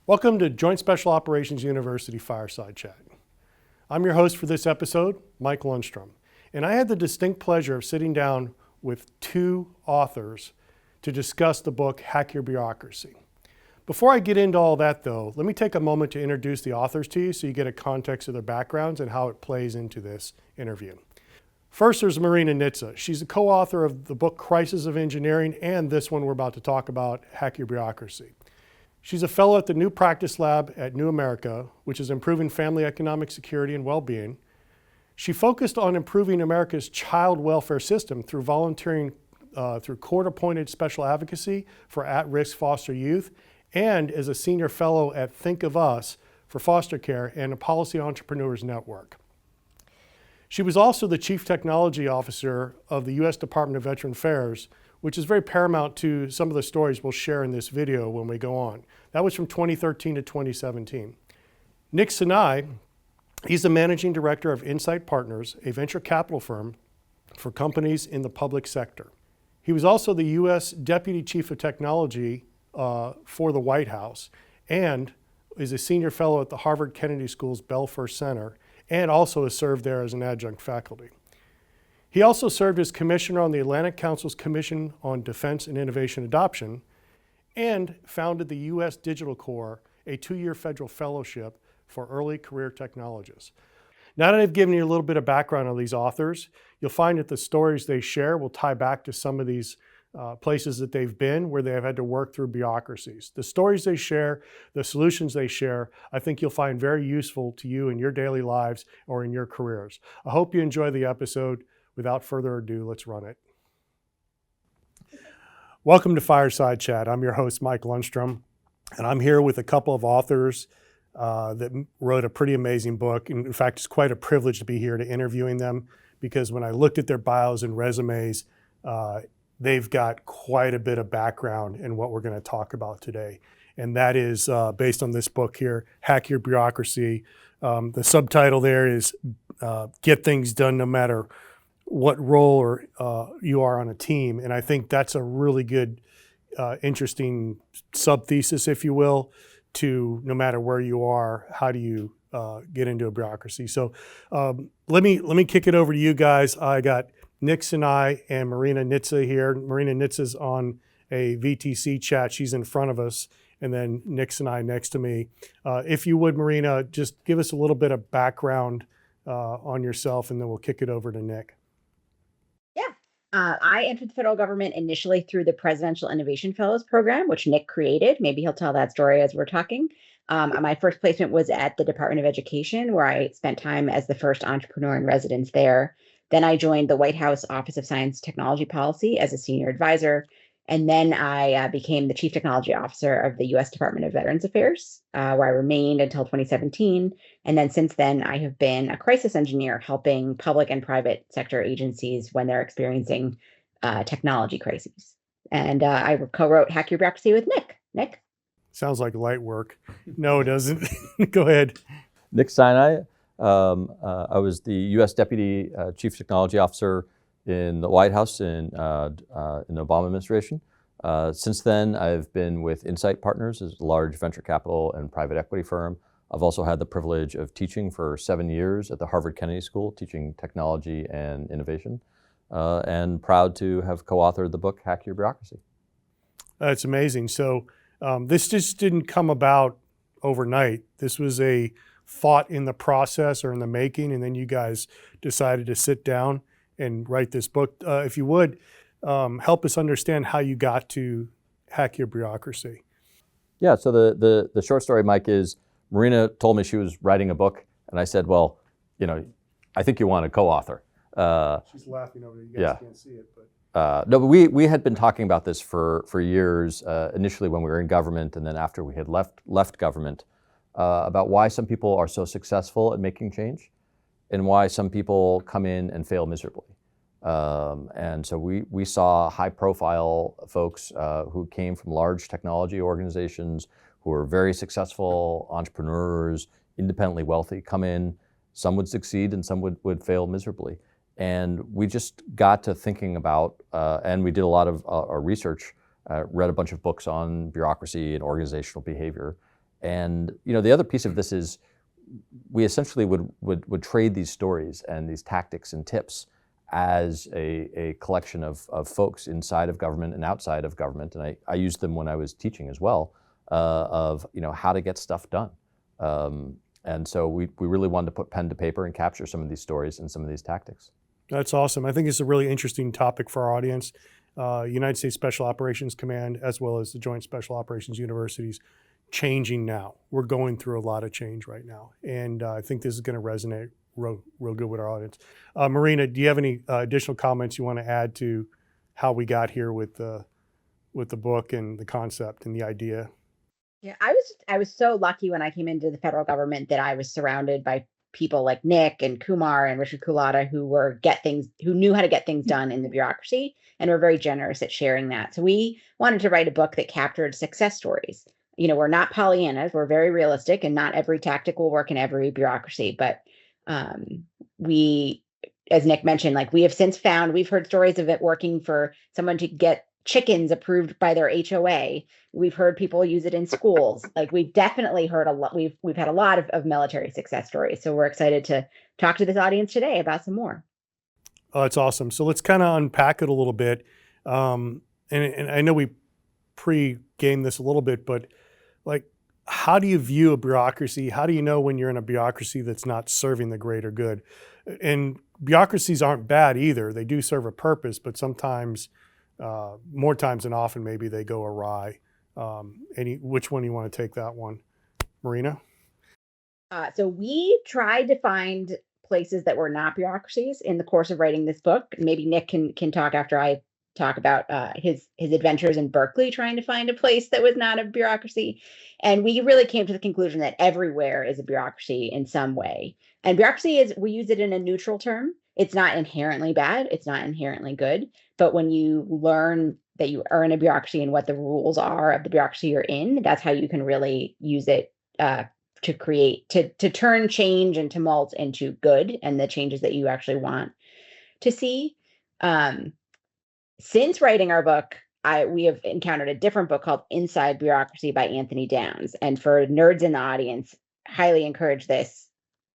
Welcome to Joint Special Operations University Fireside Chat. I'm your host for this episode, Mike Lundstrom, and I had the distinct pleasure of sitting down with two authors to discuss the book, Hack Your Bureaucracy. Before I get into all that though, let me take a moment to introduce the authors to you so you get a context of their backgrounds and how it plays into this interview. First, there's Marina Nitze. She's the co-author of the book Crisis of Engineering and this one we're about to talk about, Hack Your Bureaucracy. She's a fellow at the New Practice Lab at New America, which is improving family economic security and well-being. She focused on improving America's child welfare system through volunteering through court-appointed special advocacy for at-risk foster youth, and as a senior fellow at Think of Us for foster care and a Policy Entrepreneurs Network. She was also the Chief Technology Officer of the U.S. Department of Veteran Affairs, which is very paramount to some of the stories we'll share in this video when we go on. That was from 2013 to 2017. Nick Sinai, he's the Managing Director of Insight Partners, a venture capital firm for companies in the public sector. He was also the U.S. Deputy Chief of Technology for the White House and is a senior fellow at the Harvard Kennedy School's Belfer Center and also has served there as an adjunct faculty. He also served as commissioner on the Atlantic Council's Commission on Defense and Innovation Adoption and founded the U.S. Digital Corps, a 2-year federal fellowship for early career technologists. Now that I've given you a little bit of background on these authors, you'll find that the stories they share will tie back to some of these places that they've been where they have had to work through bureaucracies. The stories they share, the solutions they share, I think you'll find very useful to you in your daily lives or in your careers. I hope you enjoy the episode. Without further ado, let's run it. Welcome to Fireside Chat. I'm your host, Mike Lundstrom, and I'm here with a couple of authors that wrote a pretty amazing book. In fact, it's quite a privilege to be here to interviewing them because when I looked at their bios and resumes, they've got quite a bit of background in what we're going to talk about today. And that is based on this book here, Hack Your Bureaucracy. The subtitle there is Get Things Done No Matter what role or you are on a team. And I think that's a really good, interesting sub-thesis, if you will, to no matter where you are, how do you get into a bureaucracy? So let me kick it over to you guys. I got Nick Sinai and Marina Nitze here. Marina Nitze's on a VTC chat. She's in front of us. And then Nick Sinai next to me. If you would, Marina, just give us a little bit of background on yourself, and then we'll kick it over to Nick. I entered the federal government initially through the Presidential Innovation Fellows Program, which Nick created. Maybe he'll tell that story as we're talking. My first placement was at the Department of Education, where I spent time as the first entrepreneur in residence there. Then I joined the White House Office of Science Technology Policy as a senior advisor. And then I became the Chief Technology Officer of the U.S. Department of Veterans Affairs, where I remained until 2017. And then since then, I have been a crisis engineer helping public and private sector agencies when they're experiencing technology crises. And I co-wrote Hack Your Bureaucracy with Nick. Nick? Sounds like light work. No, it doesn't. Go ahead. Nick Sinai. I was the U.S. Deputy Chief Technology Officer in the White House in the Obama administration. Since then, I've been with Insight Partners, a large venture capital and private equity firm. I've also had the privilege of teaching for 7 years at the Harvard Kennedy School, teaching technology and innovation, and proud to have co-authored the book, Hack Your Bureaucracy. That's amazing. So this just didn't come about overnight. This was a thought in the process or in the making, and then you guys decided to sit down and write this book. If you would, help us understand how you got to Hack Your Bureaucracy. Yeah, so the short story, Mike, is Marina told me she was writing a book, and I said, well, I think you want to co-author. She's laughing over there. You guys can't see it. No, but we had been talking about this for years, initially when we were in government, and then after we had left government, about why some people are so successful at making change and why some people come in and fail miserably. And so we saw high-profile folks who came from large technology organizations who were very successful entrepreneurs, independently wealthy, come in. Some would succeed and some would fail miserably. And we just got to thinking about, and we did a lot of research, read a bunch of books on bureaucracy and organizational behavior. And the other piece of this is we essentially would trade these stories and these tactics and tips as a collection of folks inside of government and outside of government, and I used them when I was teaching as well, of how to get stuff done. And so we really wanted to put pen to paper and capture some of these stories and some of these tactics. That's awesome. I think it's a really interesting topic for our audience. United States Special Operations Command, as well as the Joint Special Operations Universities, changing now. We're going through a lot of change right now, and I think this is going to resonate real good with our audience. Marina, do you have any additional comments you want to add to how we got here with the book and the concept and the idea? Yeah, I was so lucky when I came into the federal government that I was surrounded by people like Nick and Kumar and Richard Kulata who knew how to get things done in the bureaucracy and were very generous at sharing that. So we wanted to write a book that captured success stories. We're not Pollyannas, we're very realistic, and not every tactic will work in every bureaucracy. But we, as Nick mentioned, we've heard stories of it working for someone to get chickens approved by their HOA. We've heard people use it in schools. We've definitely heard a lot. We've had a lot of military success stories. So we're excited to talk to this audience today about some more. Oh, that's awesome. So let's kind of unpack it a little bit. And I know we pre-gamed this a little bit, but how do you view a bureaucracy? How do you know when you're in a bureaucracy that's not serving the greater good? And bureaucracies aren't bad either. They do serve a purpose, but sometimes, more times than often, maybe they go awry. Which one do you want to take that one? Marina? So we tried to find places that were not bureaucracies in the course of writing this book. Maybe Nick can talk after I talk about his adventures in Berkeley trying to find a place that was not a bureaucracy. And we really came to the conclusion that everywhere is a bureaucracy in some way. And bureaucracy we use it in a neutral term. It's not inherently bad. It's not inherently good. But when you learn that you are in a bureaucracy and what the rules are of the bureaucracy you're in, that's how you can really use it to turn change and tumult into good and the changes that you actually want to see. Since writing our book, we have encountered a different book called Inside Bureaucracy by Anthony Downs. And for nerds in the audience, highly encourage this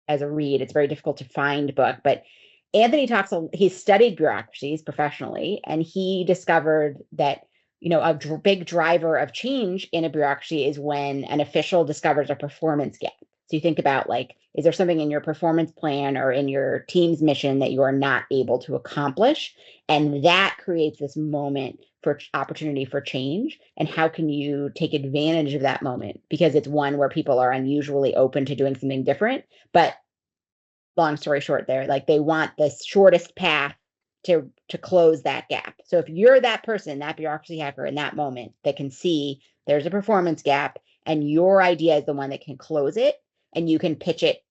as a read. It's a very difficult to find book, but Anthony he studied bureaucracies professionally, and he discovered that, a big driver of change in a bureaucracy is when an official discovers a performance gap. So you think about is there something in your performance plan or in your team's mission that you are not able to accomplish? And that creates this moment for opportunity for change. And how can you take advantage of that moment? Because it's one where people are unusually open to doing something different. But long story short there, they want the shortest path to close that gap. So if you're that person, that bureaucracy hacker in that moment that can see there's a performance gap and your idea is the one that can close it, and you can pitch it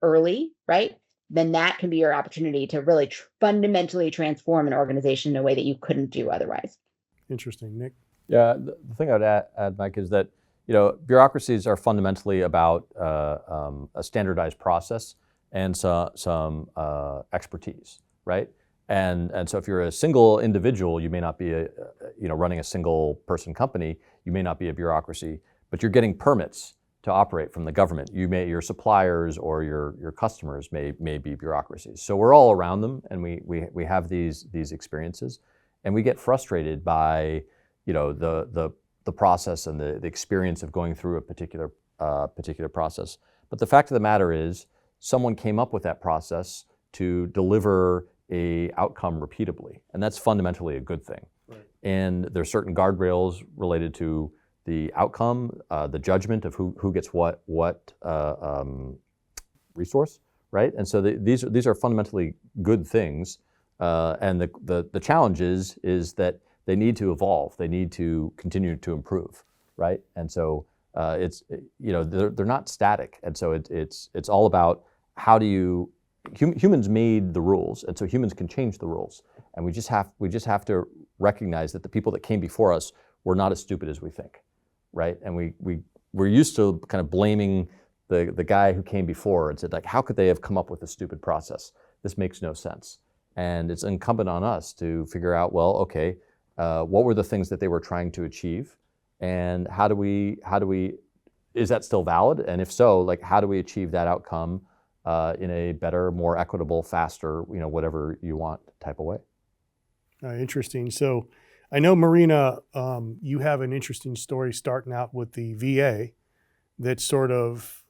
early, right? Then that can be your opportunity to really fundamentally transform an organization in a way that you couldn't do otherwise. Interesting. Nick? Yeah, the thing I would add, Mike, is that bureaucracies are fundamentally about a standardized process and some expertise, right? And so if you're a single individual, you may not be running a single person company, you may not be a bureaucracy, but you're getting permits to operate from the government. Your suppliers or your customers may be bureaucracies. So we're all around them, and we have these experiences, and we get frustrated by the process and the experience of going through a particular process. But the fact of the matter is, someone came up with that process to deliver a outcome repeatably, and that's fundamentally a good thing. Right. And there's certain guardrails related to the outcome, the judgment of who gets what resource, right? And so these are fundamentally good things, and the challenge is that they need to evolve, they need to continue to improve, right? And so they're not static, and so it's all about how do you humans made the rules, and so humans can change the rules, and we just have to recognize that the people that came before us were not as stupid as we think. Right, and we're used to kind of blaming the guy who came before and said, how could they have come up with a stupid process? This makes no sense. And it's incumbent on us to figure out, well, okay, what were the things that they were trying to achieve, and how do we is that still valid? And if so, like, how do we achieve that outcome in a better, more equitable, faster, whatever you want type of way? Interesting. So I know, Marina, you have an interesting story starting out with the VA that sort of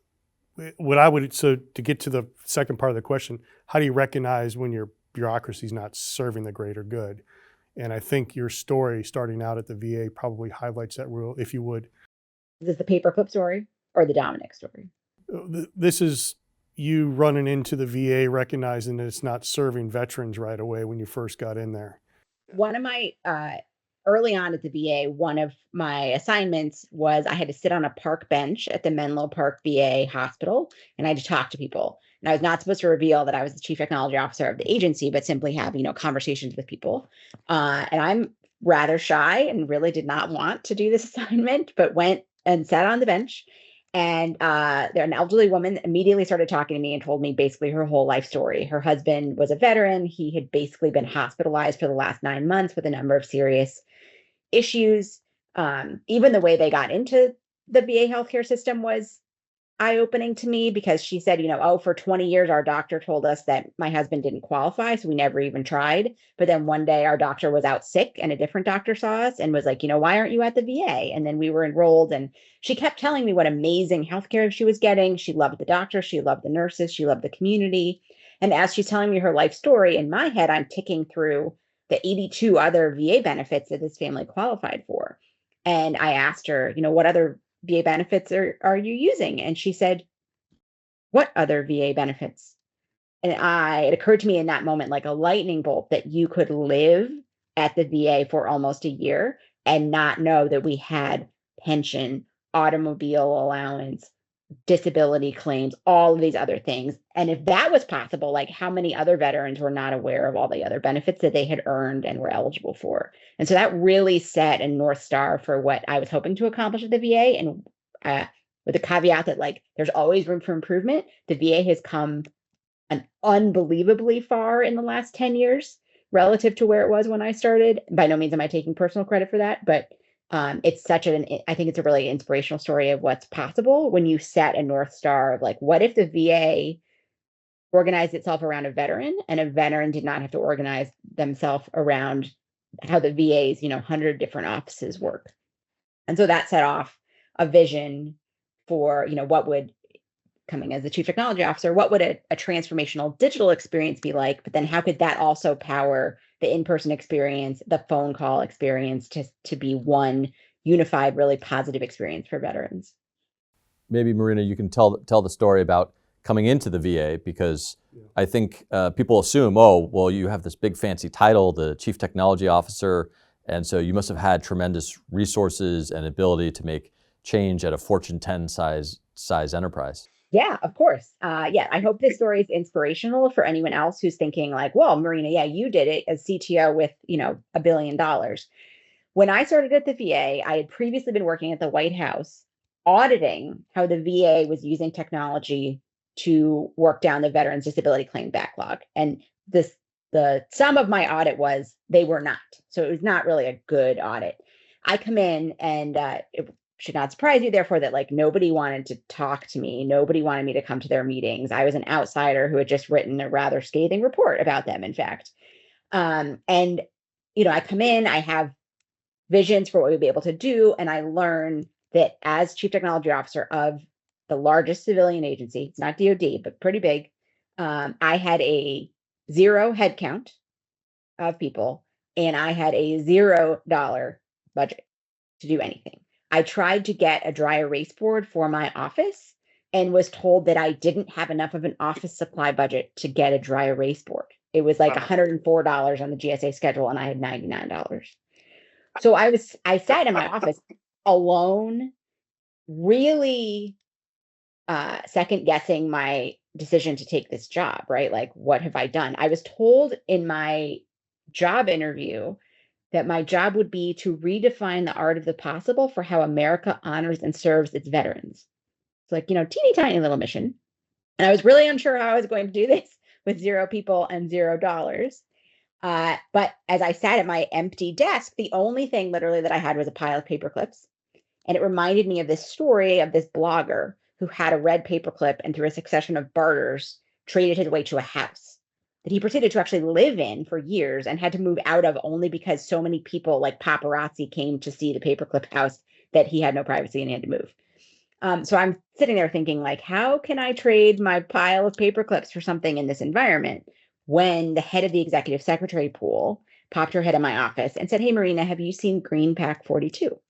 so to get to the second part of the question, how do you recognize when your bureaucracy is not serving the greater good? And I think your story starting out at the VA probably highlights that rule, if you would. Is this the paperclip story or the Dominic story? This is you running into the VA, recognizing that it's not serving veterans right away when you first got in there. One of my early on at the VA, one of my assignments was I had to sit on a park bench at the Menlo Park VA hospital, and I had to talk to people. And I was not supposed to reveal that I was the chief technology officer of the agency, but simply have, conversations with people. And I'm rather shy and really did not want to do this assignment, but went and sat on the bench. And an elderly woman immediately started talking to me and told me basically her whole life story. Her husband was a veteran. He had basically been hospitalized for the last 9 months with a number of serious issues. Even the way they got into the VA healthcare system was eye-opening to me, because she said, for 20 years, our doctor told us that my husband didn't qualify, so we never even tried. But then one day our doctor was out sick and a different doctor saw us and was like, why aren't you at the VA? And then we were enrolled, and she kept telling me what amazing healthcare she was getting. She loved the doctor, she loved the nurses, she loved the community. And as she's telling me her life story, in my head, I'm ticking through the 82 other VA benefits that this family qualified for. And I asked her, what other VA benefits are you using? And she said, what other VA benefits? And it occurred to me in that moment, like a lightning bolt, that you could live at the VA for almost a year and not know that we had pension, automobile allowance, disability claims, all of these other things. And if that was possible, like, how many other veterans were not aware of all the other benefits that they had earned and were eligible for? And so that really set a North Star for what I was hoping to accomplish at the VA. And with the caveat that, like, there's always room for improvement, the VA has come an unbelievably far in the last 10 years relative to where it was when I started. By no means am I taking personal credit for that, but it's I think it's a really inspirational story of what's possible when you set a North Star of, like, what if the VA organized itself around a veteran, and a veteran did not have to organize themselves around how the VA's, 100 different offices work. And so that set off a vision for, what would, coming as the chief technology officer, what would a transformational digital experience be like? But then how could that also power the in-person experience, the phone call experience, to be one unified, really positive experience for veterans? Maybe, Marina, you can tell the story about coming into the VA, because I think people assume, oh, well, you have this big fancy title, the chief technology officer, and so you must have had tremendous resources and ability to make change at a Fortune 10 size enterprise. Yeah, of course. I hope this story is inspirational for anyone else who's thinking like, well, Marina, yeah, you did it as CTO with, $1 billion. When I started at the VA, I had previously been working at the White House, auditing how the VA was using technology to work down the veterans disability claim backlog. And the sum of my audit was they were not. So it was not really a good audit. I come in, and it should not surprise you, therefore, that, like, nobody wanted to talk to me. Nobody wanted me to come to their meetings. I was an outsider who had just written a rather scathing report about them, in fact. And, I come in, I have visions for what we'd be able to do. And I learn that as chief technology officer of the largest civilian agency, it's not DoD, but pretty big, I had a 0 headcount of people, and I had a $0 budget to do anything. I tried to get a dry erase board for my office and was told that I didn't have enough of an office supply budget to get a dry erase board. It was like $104 on the GSA schedule, and I had $99. So I sat in my office alone, really second guessing my decision to take this job, right? Like, what have I done? I was told in my job interview that my job would be to redefine the art of the possible for how America honors and serves its veterans. It's like, teeny tiny little mission. And I was really unsure how I was going to do this with 0 people and $0. But as I sat at my empty desk, the only thing literally that I had was a pile of paper clips And it reminded me of this story of this blogger who had a red paperclip and through a succession of barters traded his way to a house that he proceeded to actually live in for years and had to move out of only because so many people like paparazzi came to see the paperclip house that he had no privacy and he had to move. So I'm sitting there thinking, like, how can I trade my pile of paper clips for something in this environment? When the head of the executive secretary pool popped her head in my office and said, "Hey, Marina, have you seen Green Pack 42?"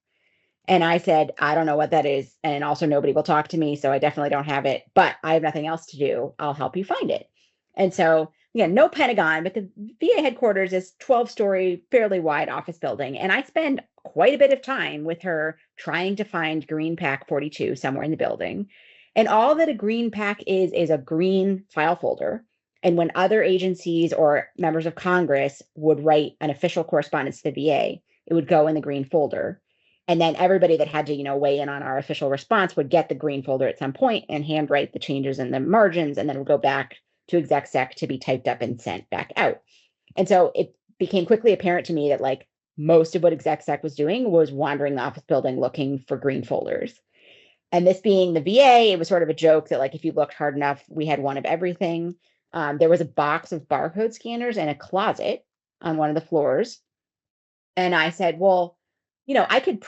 And I said, "I don't know what that is. And also, nobody will talk to me. So I definitely don't have it, but I have nothing else to do. I'll help you find it." And so, again, no Pentagon, but the VA headquarters is 12-story, fairly wide office building. And I spend quite a bit of time with her trying to find Green Pack 42 somewhere in the building. And all that a Green Pack is a green file folder. And when other agencies or members of Congress would write an official correspondence to the VA, it would go in the green folder. And then everybody that had to, weigh in on our official response would get the green folder at some point and handwrite the changes in the margins, and then it would go back to exec sec to be typed up and sent back out. And so it became quickly apparent to me that like most of what exec sec was doing was wandering the office building looking for green folders. And this being the VA, it was sort of a joke that like if you looked hard enough, we had one of everything. There was a box of barcode scanners in a closet on one of the floors. And I said, well, I could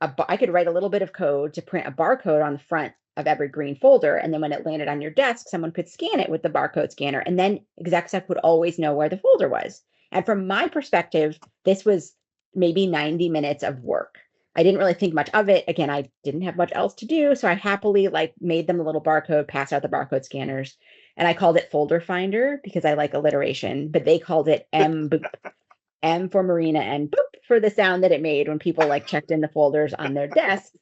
I could write a little bit of code to print a barcode on the front of every green folder. And then when it landed on your desk, someone could scan it with the barcode scanner. And then exec would always know where the folder was. And from my perspective, this was maybe 90 minutes of work. I didn't really think much of it. Again, I didn't have much else to do. So I happily like made them a little barcode, passed out the barcode scanners. And I called it Folder Finder because I like alliteration, but they called it M for Marina and boop for the sound that it made when people like checked in the folders on their desks.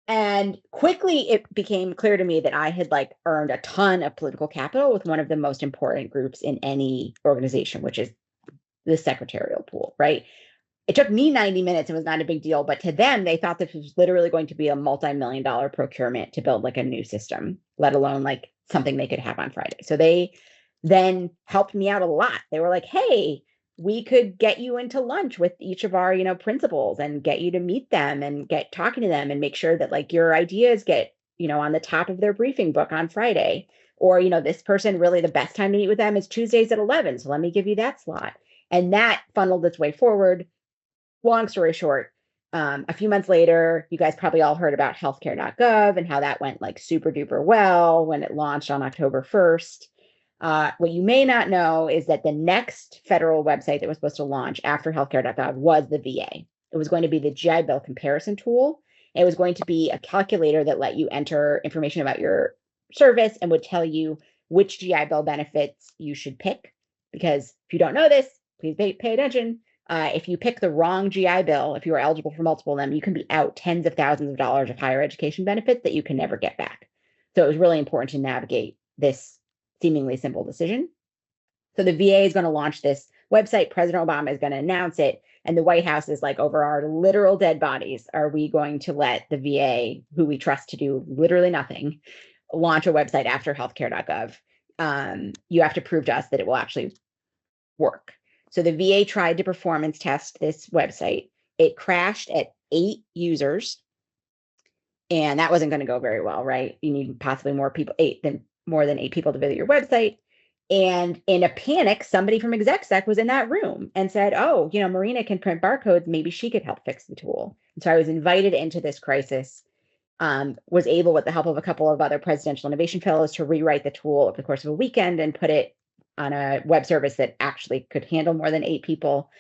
And quickly it became clear to me that I had like earned a ton of political capital with one of the most important groups in any organization, which is the secretarial pool, right? It took me 90 minutes. It was not a big deal, but to them, they thought this was literally going to be a multi-million-dollar procurement to build like a new system, let alone like something they could have on Friday. So they then helped me out a lot. They were like, "Hey, we could get you into lunch with each of our, principals and get you to meet them and get talking to them and make sure that like your ideas get, on the top of their briefing book on Friday. Or, this person really the best time to meet with them is Tuesdays at 11. So let me give you that slot." And that funneled its way forward. Long story short, a few months later, you guys probably all heard about healthcare.gov and how that went like super duper well when it launched on October 1st. What you may not know is that the next federal website that was supposed to launch after healthcare.gov was the VA. It was going to be the GI Bill comparison tool. It was going to be a calculator that let you enter information about your service and would tell you which GI Bill benefits you should pick. Because if you don't know this, please pay attention. If you pick the wrong GI Bill, if you are eligible for multiple of them, you can be out tens of thousands of dollars of higher education benefits that you can never get back. So it was really important to navigate this seemingly simple decision. So the VA is going to launch this website. President Obama is going to announce it. And the White House is like, over our literal dead bodies, are we going to let the VA, who we trust to do literally nothing, launch a website after healthcare.gov? You have to prove to us that it will actually work. So the VA tried to performance test this website. It crashed at 8 users. And that wasn't going to go very well, right? You need possibly more than 8 people to visit your website. And in a panic, somebody from exec was in that room and said, "Oh, Marina can print barcodes. Maybe she could help fix the tool." And so I was invited into this crisis, was able, with the help of a couple of other presidential innovation fellows, to rewrite the tool over the course of a weekend and put it on a web service that actually could handle more than 8 people.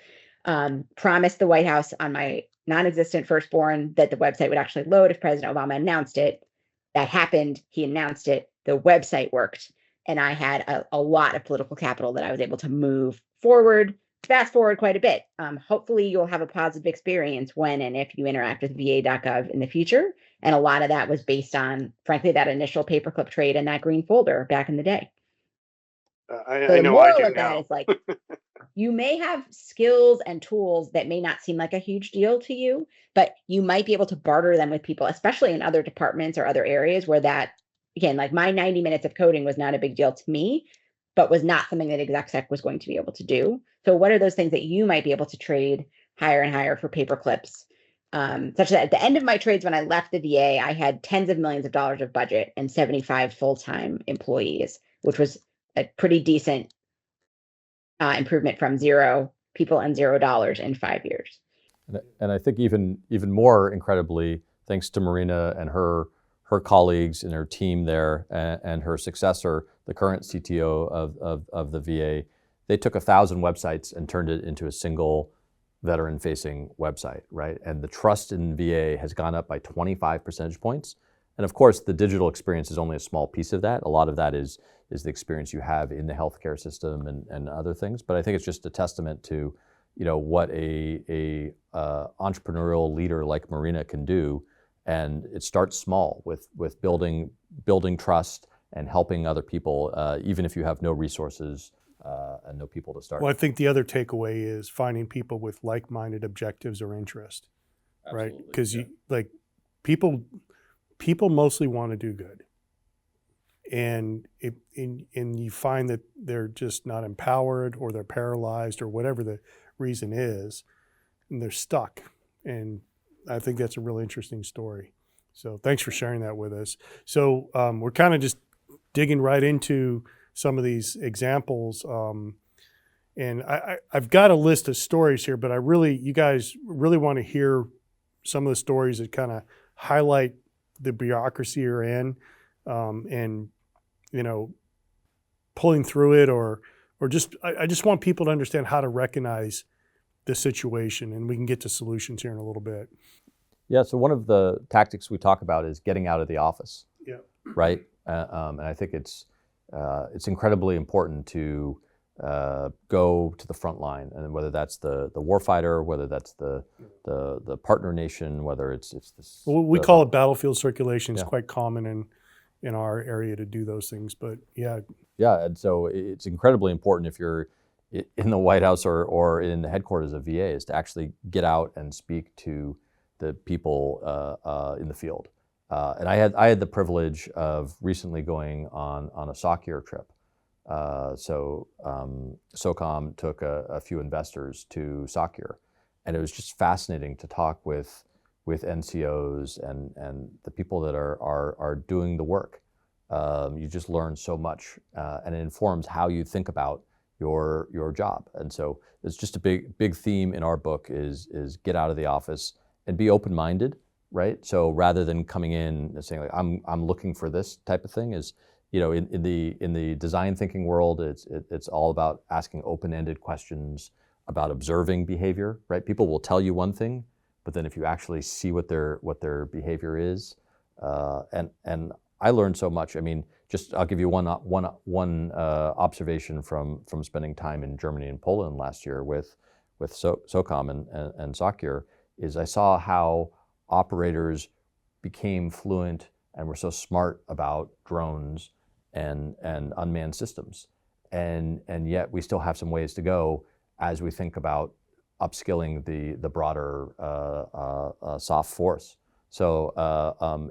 Promised the White House on my non-existent firstborn that the website would actually load if President Obama announced it. That happened. He announced it. The website worked. And I had a lot of political capital that I was able to move forward, fast forward quite a bit. Hopefully you'll have a positive experience when and if you interact with va.gov in the future. And a lot of that was based on, frankly, that initial paperclip trade and that green folder back in the day. I know I do now. Is like, you may have skills and tools that may not seem like a huge deal to you, but you might be able to barter them with people, especially in other departments or other areas where that, again, like my 90 minutes of coding was not a big deal to me, but was not something that exec was going to be able to do. So what are those things that you might be able to trade higher and higher for paper clips? such that at the end of my trades, when I left the VA, I had tens of millions of dollars of budget and 75 full-time employees, which was a pretty decent improvement from 0 people and $0 in 5 years. And I think even more incredibly, thanks to Marina and her colleagues and her team there, and her successor, the current CTO of the VA, they took 1,000 websites and turned it into a single veteran-facing website, right? And the trust in VA has gone up by 25 percentage points. And of course, the digital experience is only a small piece of that. A lot of that is the experience you have in the healthcare system and other things. But I think it's just a testament to, what a entrepreneurial leader like Marina can do. And it starts small with building trust and helping other people, even if you have no resources and no people to start. Well, I think the other takeaway is finding people with like-minded objectives or interest, right? Because people mostly want to do good, and you find that they're just not empowered, or they're paralyzed, or whatever the reason is, and they're stuck. And I think that's a really interesting story. So thanks for sharing that with us. So we're kind of just digging right into some of these examples. And I've got a list of stories here, but you guys really want to hear some of the stories that kind of highlight the bureaucracy you're in, and, pulling through it, or just, I just want people to understand how to recognize the situation, and we can get to solutions here in a little bit. Yeah, so one of the tactics we talk about is getting out of the office. Yeah. Right? And I think it's incredibly important to go to the front line, and whether that's the warfighter, whether that's the partner nation, whether it's this. Well, we call it battlefield circulation. It's Yeah. quite common in our area to do those things, but yeah. Yeah, and so it's incredibly important if you're in the White House or in the headquarters of VA, is to actually get out and speak to the people in the field. And I had the privilege of recently going on a SOCIR trip. So SOCOM took a few investors to SOCIR, and it was just fascinating to talk with NCOs and the people that are doing the work. You just learn so much, and it informs how you think about your job. And so it's just a big theme in our book is get out of the office and be open-minded, right? So rather than coming in and saying like I'm looking for this type of thing, is in the design thinking world, it's all about asking open-ended questions about observing behavior, right? People will tell you one thing, but then if you actually see what their behavior is, and I learned so much. I mean, I'll give you one observation from spending time in Germany and Poland last year with SOCOM and SOCIR, is I saw how operators became fluent and were so smart about drones and unmanned systems, and yet we still have some ways to go as we think about upskilling the broader soft force. So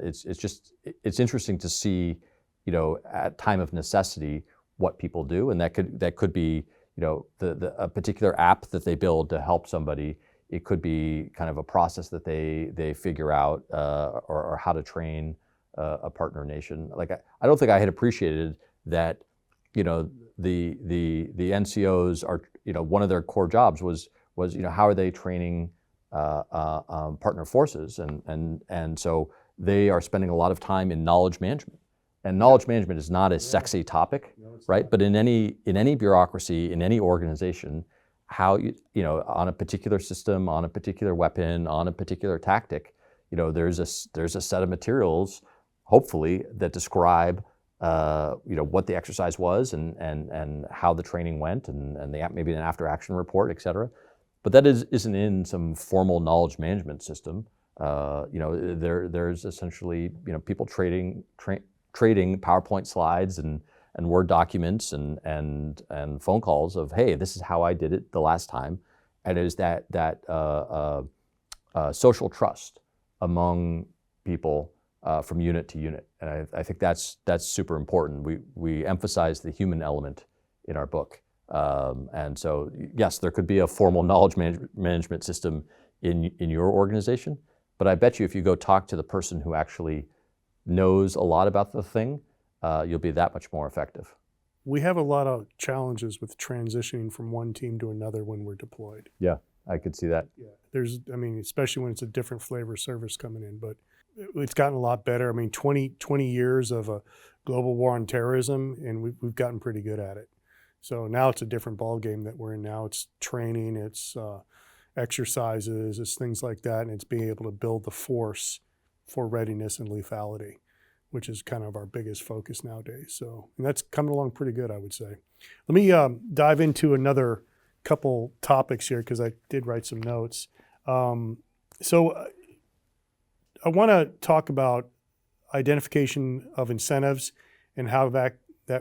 it's interesting to see, at time of necessity, what people do, and that could be, a particular app that they build to help somebody. It could be kind of a process that they figure out, or how to train a partner nation. Like I don't think I had appreciated that, the NCOs are, one of their core jobs was how are they training partner forces, and so they are spending a lot of time in knowledge management. And knowledge management is not a sexy topic, right? But in any bureaucracy, in any organization, how on a particular system, on a particular weapon, on a particular tactic, there's a set of materials, hopefully, that describe what the exercise was and how the training went, and maybe an after action report, et cetera. But that isn't in some formal knowledge management system. There's essentially people trading PowerPoint slides and Word documents and phone calls of, hey, this is how I did it the last time, and it is that social trust among people from unit to unit, and I think that's super important. We emphasize the human element in our book. And so, yes, there could be a formal knowledge management system in your organization, But I bet you if you go talk to the person who actually knows a lot about the thing, you'll be that much more effective. We have a lot of challenges with transitioning from one team to another when we're deployed. Yeah, I could see that. Yeah, especially when it's a different flavor service coming in, but it's gotten a lot better. 20 years of a global war on terrorism, and we've gotten pretty good at it. So now it's a different ball game that we're in now. It's training, it's exercises, it's things like that, and it's being able to build the force for readiness and lethality, which is kind of our biggest focus nowadays. So, and that's coming along pretty good, I would say. Let me dive into another couple topics here because I did write some notes. So I want to talk about identification of incentives and how that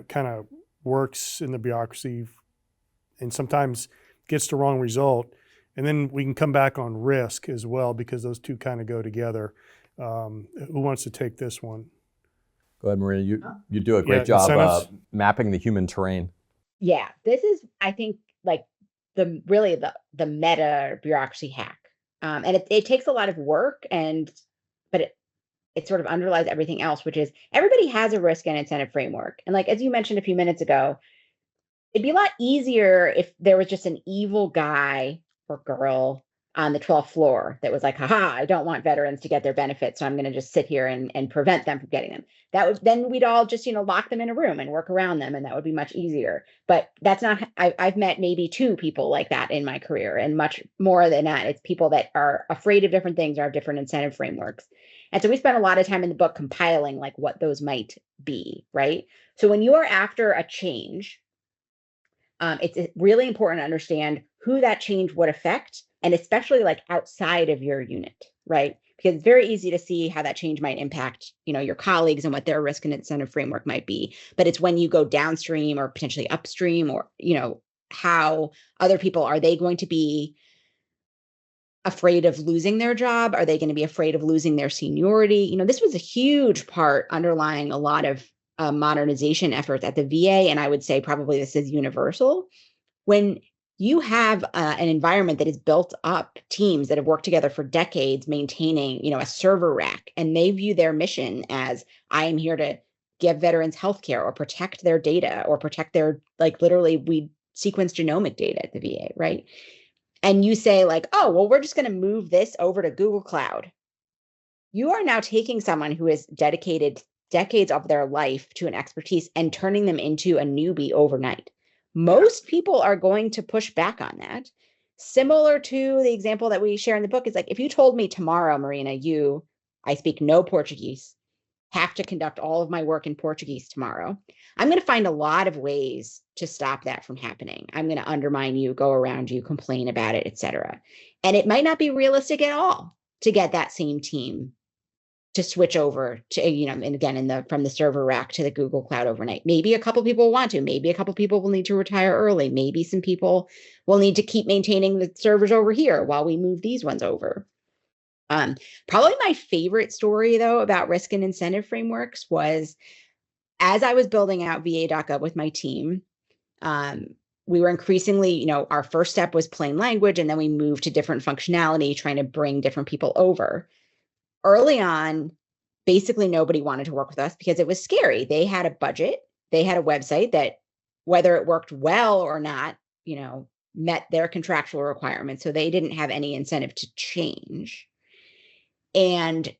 kind of works in the bureaucracy and sometimes gets the wrong result. And then we can come back on risk as well because those two kind of go together. Who wants to take this one? Go ahead, Marina. You do a great job mapping the human terrain. Yeah, this is, I think, like the meta bureaucracy hack. And it takes a lot of work, but it sort of underlies everything else, which is everybody has a risk and incentive framework. And like, as you mentioned a few minutes ago, it'd be a lot easier if there was just an evil guy or girl on the 12th floor that was like, haha, I don't want veterans to get their benefits, so I'm going to just sit here and prevent them from getting them. Then we'd all just, lock them in a room and work around them, and that would be much easier. But that's not, I've met maybe 2 people like that in my career, and much more than that. It's people that are afraid of different things or have different incentive frameworks. And so we spent a lot of time in the book compiling like what those might be, right? So when you are after a change, it's really important to understand who that change would affect, and especially like outside of your unit, right? Because it's very easy to see how that change might impact, your colleagues and what their risk and incentive framework might be. But it's when you go downstream or potentially upstream, or, how other people, are they going to be afraid of losing their job? Are they going to be afraid of losing their seniority? This was a huge part underlying a lot of modernization efforts at the VA. And I would say probably this is universal. When you have an environment that is built up, teams that have worked together for decades, maintaining, a server rack, and they view their mission as, I am here to give veterans healthcare or protect their data or protect their, literally we sequence genomic data at the VA, right? And you say like, oh, well, we're just going to move this over to Google Cloud. You are now taking someone who has dedicated decades of their life to an expertise and turning them into a newbie overnight. Most people are going to push back on that. Similar to the example that we share in the book is like, if you told me tomorrow, Marina, I speak no Portuguese, have to conduct all of my work in Portuguese tomorrow, I'm going to find a lot of ways to stop that from happening. I'm going to undermine you, go around you, complain about it, etc. And it might not be realistic at all to get that same team to switch over to, and again, from the server rack to the Google Cloud overnight. Maybe a couple people want to, maybe a couple people will need to retire early. Maybe some people will need to keep maintaining the servers over here while we move these ones over. Probably my favorite story though, about risk and incentive frameworks was as I was building out va.gov with my team, we were increasingly, our first step was plain language, and then we moved to different functionality, trying to bring different people over. Early on, basically nobody wanted to work with us because it was scary. They had a budget, they had a website that, whether it worked well or not, met their contractual requirements. So they didn't have any incentive to change. And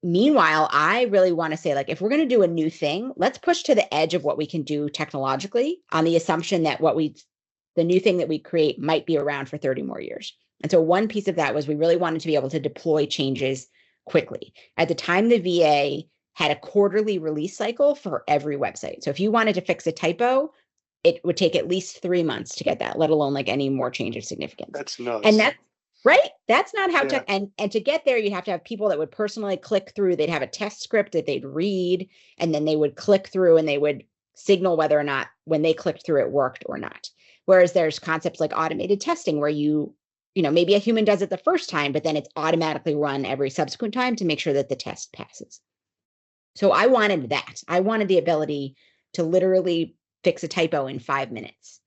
meanwhile, I really want to say, like, if we're going to do a new thing, let's push to the edge of what we can do technologically on the assumption that the new thing that we create might be around for 30 more years. And so one piece of that was we really wanted to be able to deploy changes quickly. At the time, the VA had a quarterly release cycle for every website. So if you wanted to fix a typo, it would take at least 3 months to get that, let alone like any more change of significance. That's nuts. And that's right. That's not how and to get there, you'd have to have people that would personally click through. They'd have a test script that they'd read, and then they would click through and they would signal whether or not when they clicked through it worked or not. Whereas there's concepts like automated testing where maybe a human does it the first time, but then it's automatically run every subsequent time to make sure that the test passes. So I wanted that. I wanted the ability to literally fix a typo in 5 minutes.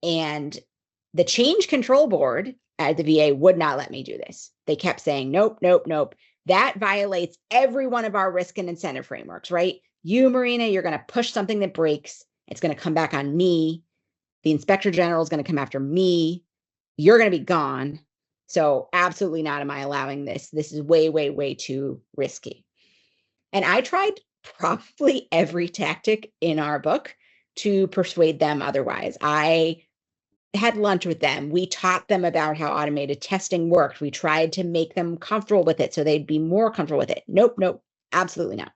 And the change control board at the VA would not let me do this. They kept saying, nope, nope, nope. that violates every one of our risk and incentive frameworks, right? You, Marina, you're going to push something that breaks. It's going to come back on me. The inspector general is going to come after me. You're going to be gone. So absolutely not am I allowing this. This is way, way, way too risky. And I tried probably every tactic in our book to persuade them otherwise. I had lunch with them. We taught them about how automated testing worked. We tried to make them comfortable with it so they'd be more comfortable with it. Nope, nope, absolutely not.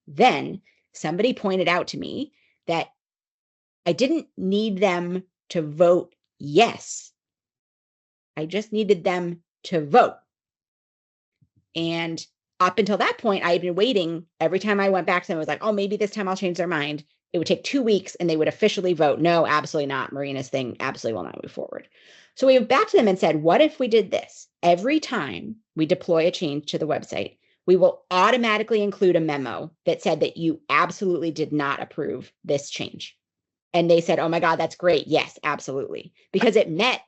Then somebody pointed out to me that I didn't need them to vote yes. I just needed them to vote. And up until that point, I had been waiting. Every time I went back to them, I was like, oh, maybe this time I'll change their mind. It would take 2 weeks and they would officially vote, no, absolutely not. Marina's thing absolutely will not move forward. So we went back to them and said, what if we did this? Every time we deploy a change to the website, we will automatically include a memo that said that you absolutely did not approve this change. And they said, oh my God, that's great. Yes, absolutely. Because it met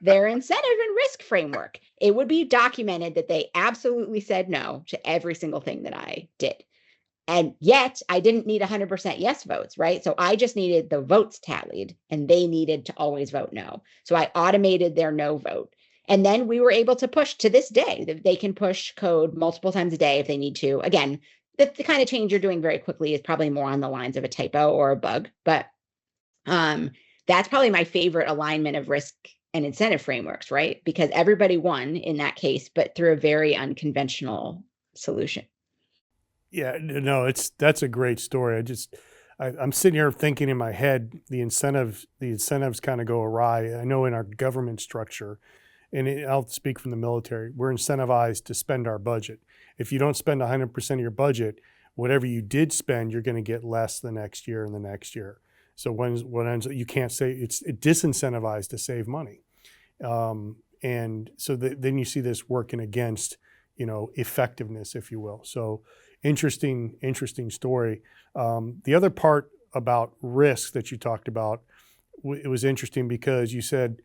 their incentive and risk framework. It would be documented that they absolutely said no to every single thing that I did. And yet I didn't need 100% yes votes, right? So I just needed the votes tallied and they needed to always vote no. So I automated their no vote. And then we were able to push to this day that they can push code multiple times a day if they need to. Again, the kind of change you're doing very quickly is probably more on the lines of a typo or a bug, but that's probably my favorite alignment of risk and incentive frameworks, right? Because everybody won in that case, but through a very unconventional solution. Yeah, no, that's a great story. I'm sitting here thinking in my head, the incentives kind of go awry. I know in our government structure, and I'll speak from the military, we're incentivized to spend our budget. If you don't spend 100% of your budget, whatever you did spend, you're going to get less the next year and the next year. So you can't say it's disincentivized to save money. And so then you see this working against, effectiveness, if you will. So interesting story. The other part about risk that you talked about, it was interesting because you said,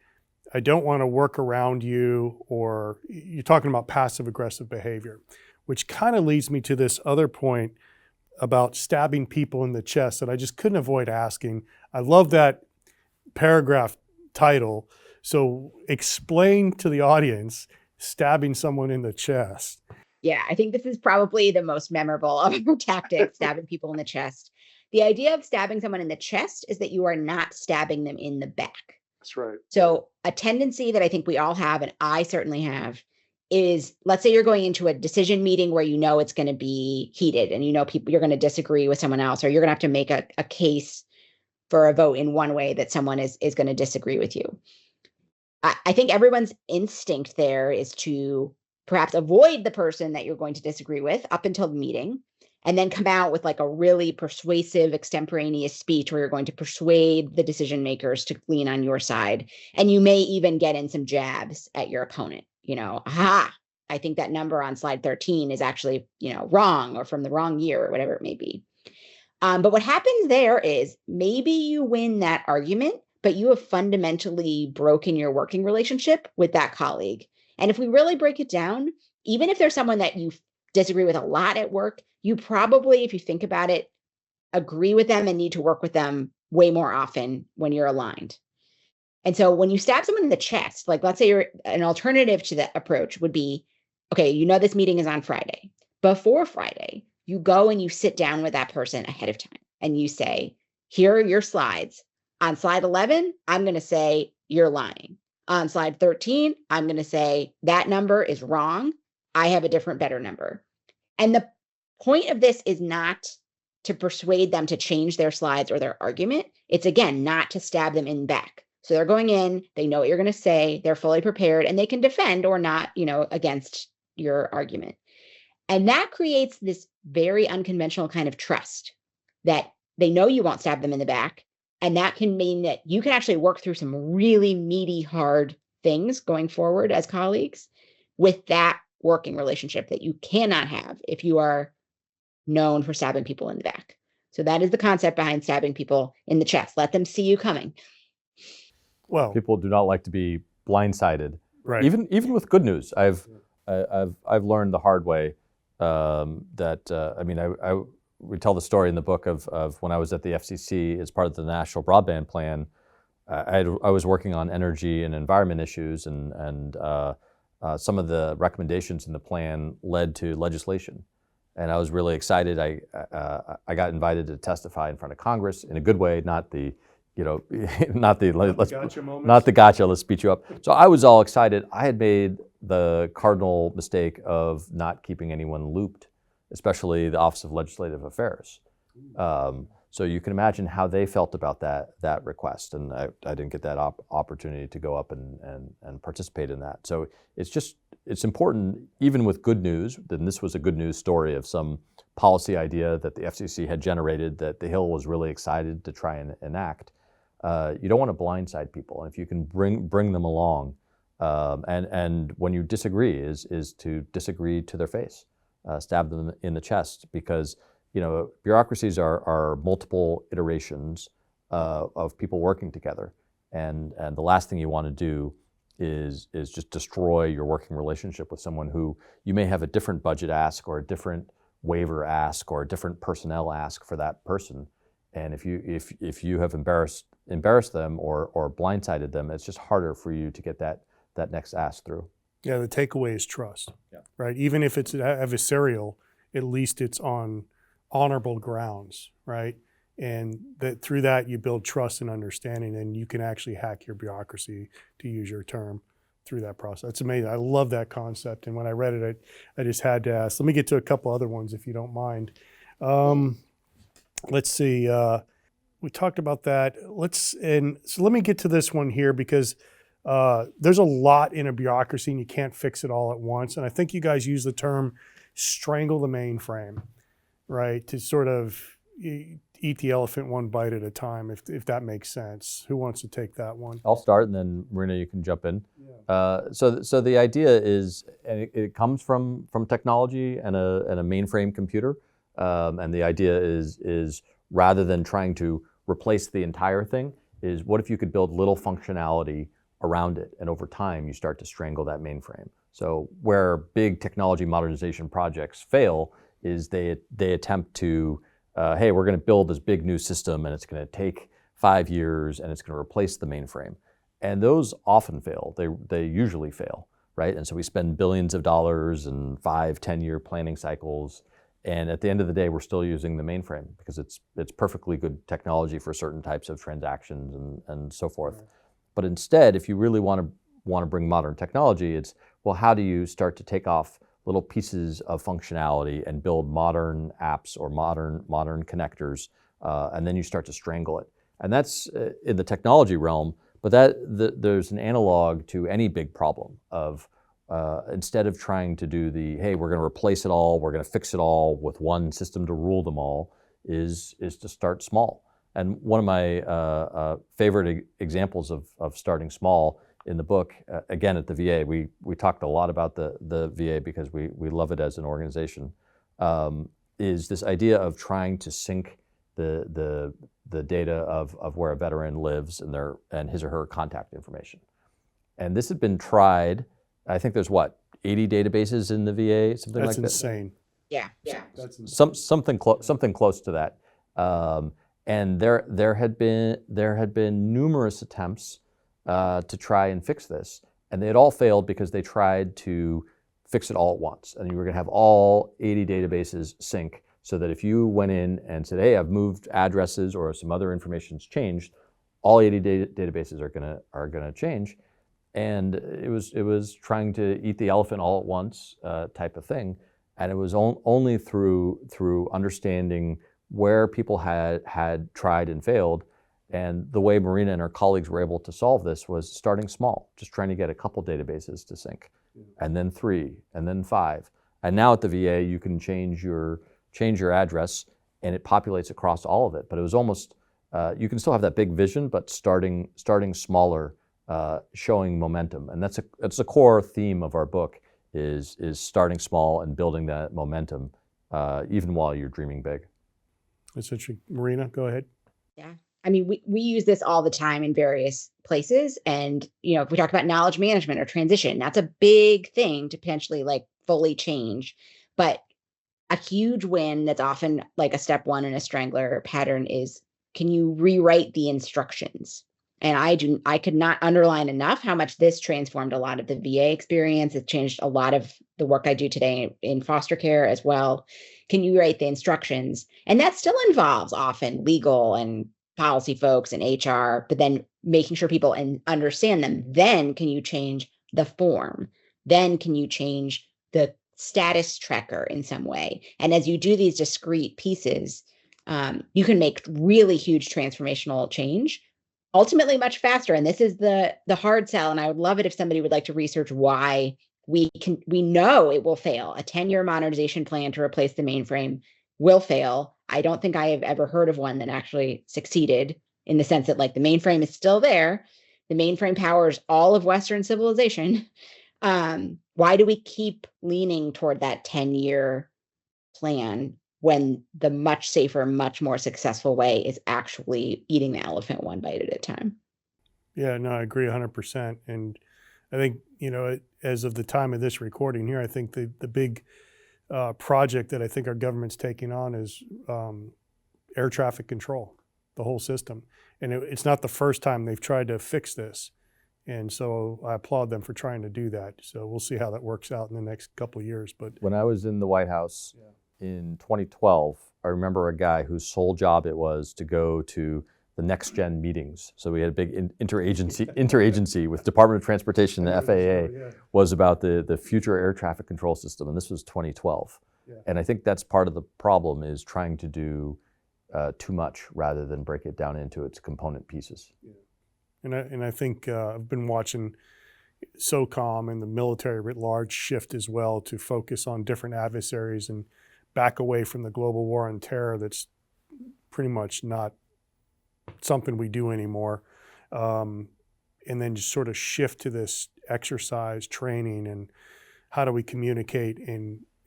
I don't want to work around you, or you're talking about passive aggressive behavior, which kind of leads me to this other point about stabbing people in the chest that I just couldn't avoid asking. I love that paragraph title. So explain to the audience stabbing someone in the chest. Yeah, I think this is probably the most memorable of our tactics, stabbing people in the chest. The idea of stabbing someone in the chest is that you are not stabbing them in the back. That's right. So a tendency that I think we all have, and I certainly have, is let's say you're going into a decision meeting where you know it's going to be heated and you're going to disagree with someone else, or you're going to have to make a case for a vote in one way that someone is going to disagree with you. I think everyone's instinct there is to perhaps avoid the person that you're going to disagree with up until the meeting, and then come out with like a really persuasive extemporaneous speech where you're going to persuade the decision makers to lean on your side. And you may even get in some jabs at your opponent. I think that number on slide 13 is actually, wrong, or from the wrong year, or whatever it may be. But what happens there is maybe you win that argument, but you have fundamentally broken your working relationship with that colleague. And if we really break it down, even if there's someone that you disagree with a lot at work, you probably, if you think about it, agree with them and need to work with them way more often when you're aligned. And so when you stab someone in the chest, like let's say an alternative to that approach would be, okay, this meeting is on Friday. Before Friday, you go and you sit down with that person ahead of time and you say, here are your slides. On slide 11, I'm going to say you're lying. On slide 13, I'm going to say that number is wrong. I have a different, better number. And the point of this is not to persuade them to change their slides or their argument. It's, again, not to stab them in the back. So they're going in, they know what you're going to say, they're fully prepared, and they can defend or not, against your argument. And that creates this very unconventional kind of trust that they know you won't stab them in the back. And that can mean that you can actually work through some really meaty, hard things going forward as colleagues with that working relationship that you cannot have if you are known for stabbing people in the back. So that is the concept behind stabbing people in the chest. Let them see you coming. Well, people do not like to be blindsided. Right. Even with good news, I've learned the hard way. we tell the story in the book of when I was at the FCC as part of the National Broadband Plan. I was working on energy and environment issues, and some of the recommendations in the plan led to legislation. And I was really excited. I got invited to testify in front of Congress in a good way, not the, not the gotcha, let's beat you up. So I was all excited. I had made the cardinal mistake of not keeping anyone looped, especially the Office of Legislative Affairs. So you can imagine how they felt about that request, and I didn't get that opportunity to go up and participate in that. So it's important, even with good news. Then this was a good news story of some policy idea that the FCC had generated that the Hill was really excited to try and enact. You don't want to blindside people, and if you can bring them along, and when you disagree, is to disagree to their face, stab them in the chest, because bureaucracies are multiple iterations of people working together, and the last thing you want to do is just destroy your working relationship with someone who you may have a different budget ask or a different waiver ask or a different personnel ask for that person, and if you have embarrassed them or blindsided them, it's just harder for you to get that next ask through. Yeah, the takeaway is trust, right? Even if it's adversarial, at least it's on honorable grounds, right? And that through that you build trust and understanding, and you can actually hack your bureaucracy, to use your term, through that process. It's amazing. I love that concept. And when I read it, I just had to ask. Let me get to a couple other ones, if you don't mind. Let's see. We talked about that. So let me get to this one here, because there's a lot in a bureaucracy and you can't fix it all at once. And I think you guys use the term strangle the mainframe, right? To sort of eat the elephant one bite at a time, if that makes sense. Who wants to take that one? I'll start, and then Marina, you can jump in. Yeah. So the idea is, and it comes from technology and a mainframe computer, and the idea is rather than trying to replace the entire thing, is what if you could build little functionality around it, and over time you start to strangle that mainframe. So where big technology modernization projects fail is they attempt to, hey, we're going to build this big new system and it's going to take 5 years and it's going to replace the mainframe. And those often fail. They usually fail, right? And so we spend billions of dollars and 5-10-year planning cycles. And at the end of the day, we're still using the mainframe because it's perfectly good technology for certain types of transactions and so forth. Right. But instead, if you really want to bring modern technology, it's, well, how do you start to take off little pieces of functionality and build modern apps or modern connectors, and then you start to strangle it. And that's in the technology realm, but there's an analog to any big problem of instead of trying to do hey, we're going to replace it all, we're going to fix it all with one system to rule them all, is to start small. And one of my favorite examples of starting small in the book, again at the VA, we talked a lot about the VA because we love it as an organization, is this idea of trying to sync the data of where a veteran lives and his or her contact information. And this had been tried. I think there's 80 databases in the VA, something like that. That's insane. Yeah. That's insane. Something close to that. And there had been numerous attempts to try and fix this, and they had all failed because they tried to fix it all at once. And you were going to have all 80 databases sync, so that if you went in and said, "Hey, I've moved addresses or some other information's changed," all 80 databases are gonna change. And it was trying to eat the elephant all at once type of thing. And it was only through understanding where people had tried and failed. And the way Marina and her colleagues were able to solve this was starting small, just trying to get a couple databases to sync, and then 3, and then 5. And now at the VA, you can change your address, and it populates across all of it. But it was almost, you can still have that big vision, but starting smaller, showing momentum. And that's a core theme of our book, is starting small and building that momentum, even while you're dreaming big. That's interesting. Marina, go ahead. Yeah. I mean, we use this all the time in various places. And, if we talk about knowledge management or transition, that's a big thing to potentially fully change. But a huge win that's often like a step one in a strangler pattern is, can you rewrite the instructions? And I could not underline enough how much this transformed a lot of the VA experience. It changed a lot of the work I do today in foster care as well. Can you write the instructions? And that still involves often legal and policy folks and HR, but then making sure people understand them. Then can you change the form? Then can you change the status tracker in some way? And as you do these discrete pieces, you can make really huge transformational change ultimately much faster. And this is the hard sell. And I would love it if somebody would like to research why we know it will fail. A 10-year modernization plan to replace the mainframe will fail. I don't think I have ever heard of one that actually succeeded, in the sense that like the mainframe is still there. The mainframe powers all of Western civilization. Why do we keep leaning toward that 10-year plan when the much safer, much more successful way is actually eating the elephant one bite at a time? Yeah, no, I agree 100%. And I think, as of the time of this recording here, I think the big project that I think our government's taking on is air traffic control, the whole system. And it's not the first time they've tried to fix this. And so I applaud them for trying to do that. So we'll see how that works out in the next couple of years. But when I was in the White House in 2012, I remember a guy whose sole job it was to go to the next gen meetings. So we had a big interagency with Department of Transportation and the FAA was about the future air traffic control system. And this was 2012. Yeah. And I think that's part of the problem, is trying to do too much rather than break it down into its component pieces. Yeah. And I think I've been watching SOCOM and the military writ large shift as well to focus on different adversaries and back away from the global war on terror. That's pretty much not something we do anymore. And then just sort of shift to this exercise training and how do we communicate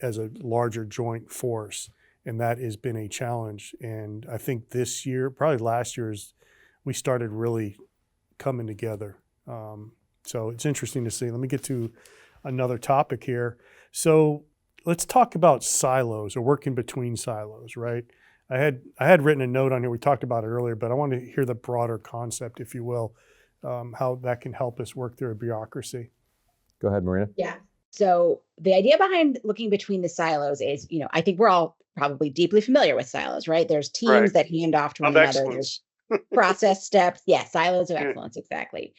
as a larger joint force. And that has been a challenge. And I think this year, probably last year, we started really coming together. So it's interesting to see. Let me get to another topic here. So let's talk about silos, or working between silos, right? I had written a note on here. We talked about it earlier, but I want to hear the broader concept, if you will, how that can help us work through a bureaucracy. Go ahead, Marina. Yeah. So the idea behind looking between the silos is, I think we're all probably deeply familiar with silos, right? There's teams that hand off to one another. There's process steps. Yeah, silos of excellence, exactly.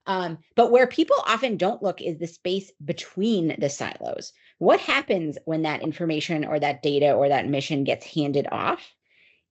But where people often don't look is the space between the silos. What happens when that information or that data or that mission gets handed off?